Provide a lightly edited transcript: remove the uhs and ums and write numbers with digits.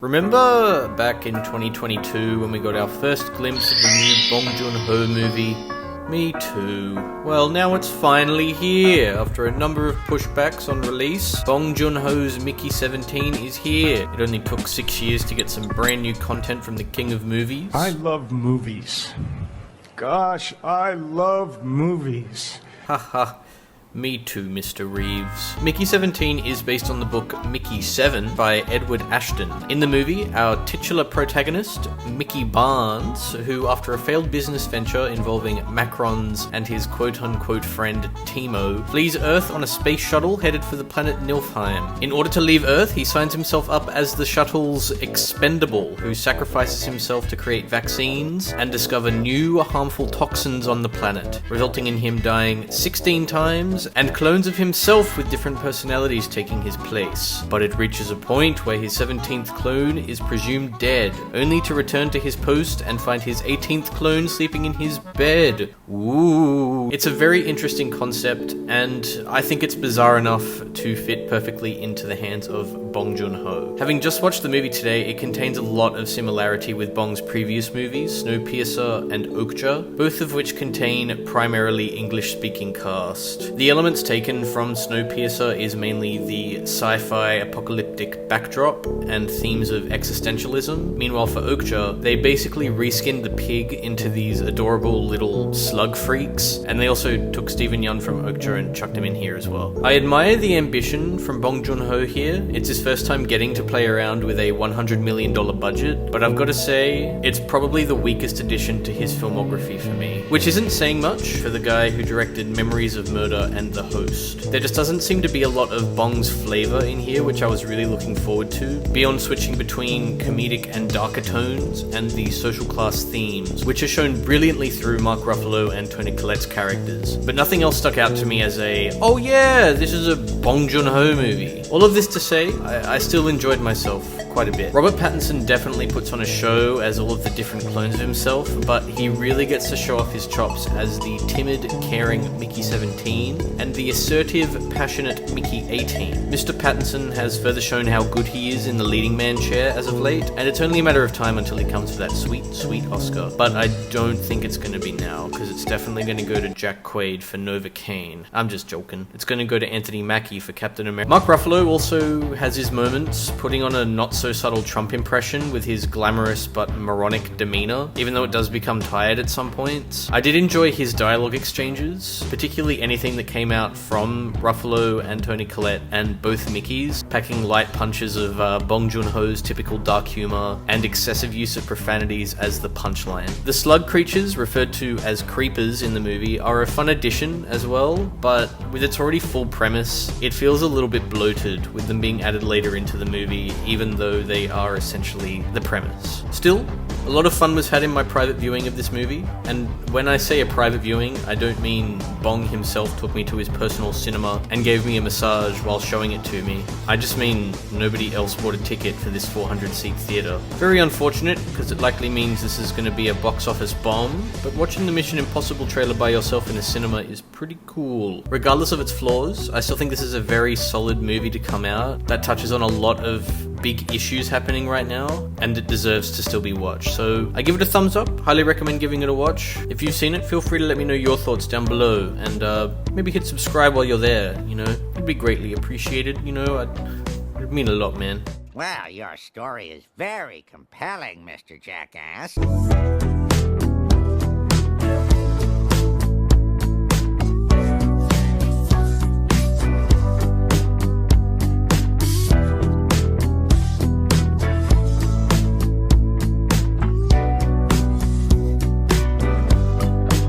Remember back in 2022 when we got our first glimpse of the new Bong Joon-ho movie? Me too. Well, now it's finally here. After a number of pushbacks on release, Bong Joon-ho's Mickey 17 is here. It only took 6 years to get some brand new content from the king of movies. I love movies. Gosh, I love movies. Haha. Me too, Mr. Reeves. Mickey 17 is based on the book Mickey 7 by Edward Ashton. In the movie, our titular protagonist, Mickey Barnes, who after a failed business venture involving Macrons and his quote-unquote friend Timo, flees Earth on a space shuttle headed for the planet Nilfheim. In order to leave Earth, he signs himself up as the shuttle's expendable, who sacrifices himself to create vaccines and discover new harmful toxins on the planet, resulting in him dying 16 times and clones of himself with different personalities taking his place. But it reaches a point where his 17th clone is presumed dead, only to return to his post and find his 18th clone sleeping in his bed. Ooh. It's a very interesting concept, and I think it's bizarre enough to fit perfectly into the hands of Bong Joon-ho. Having just watched the movie today, it contains a lot of similarity with Bong's previous movies, Snowpiercer and Okja, both of which contain primarily English-speaking cast. The elements taken from Snowpiercer is mainly the sci-fi apocalyptic backdrop and themes of existentialism. Meanwhile for Okja, they basically reskinned the pig into these adorable little slug freaks, and they also took Steven Yeun from Okja and chucked him in here as well. I admire the ambition from Bong Joon-ho here. It's his first time getting to play around with a $100 million budget, but I've got to say, it's probably the weakest addition to his filmography for me, which isn't saying much for the guy who directed Memories of Murder and The Host. There just doesn't seem to be a lot of Bong's flavour in here, which I was really looking forward to, beyond switching between comedic and darker tones and the social class themes, which are shown brilliantly through Mark Ruffalo and Toni Collette's characters. But nothing else stuck out to me as a, oh yeah, this is a Bong Joon-ho movie. All of this to say, I still enjoyed myself quite a bit. Robert Pattinson definitely puts on a show as all of the different clones of himself, but he really gets to show off his chops as the timid, caring Mickey 17 and the assertive, passionate Mickey 18. Mr. Pattinson has further shown how good he is in the leading man chair as of late, and it's only a matter of time until he comes for that sweet, sweet Oscar. But I don't think it's going to be now, because it's definitely going to go to Jack Quaid for Novocaine. I'm just joking. It's going to go to Anthony Mackie for Captain America. Mark Ruffalo also has his moments, putting on a not-so-subtle Trump impression with his glamorous but moronic demeanor, even though it does become tired at some points. I did enjoy his dialogue exchanges, particularly anything that came out from Ruffalo and Toni Collette and both Mickeys, packing light punches of Bong Joon-ho's typical dark humor and excessive use of profanities as the punchline. The slug creatures, referred to as creepers in the movie, are a fun addition as well, but with its already full premise, it feels a little bit bloated with them being added later into the movie, even though they are essentially the premise. Still, a lot of fun was had in my private viewing of this movie, and when I say a private viewing, I don't mean Bong himself took me to his personal cinema and gave me a massage while showing it to me. I just mean nobody else bought a ticket for this 400-seat theatre. Very unfortunate, because it likely means this is going to be a box office bomb, but watching the Mission Impossible trailer by yourself in a cinema is pretty cool. Regardless of its flaws, I still think this is a very solid movie to come out that touches on a lot of big issues happening right now, and it deserves to still be watched. So I give it a thumbs up, highly recommend giving it a watch. If you've seen it, feel free to let me know your thoughts down below, and maybe hit subscribe while you're there, you know, it'd be greatly appreciated, you know, it'd mean a lot, man. Well, your story is very compelling, Mr. Jackass.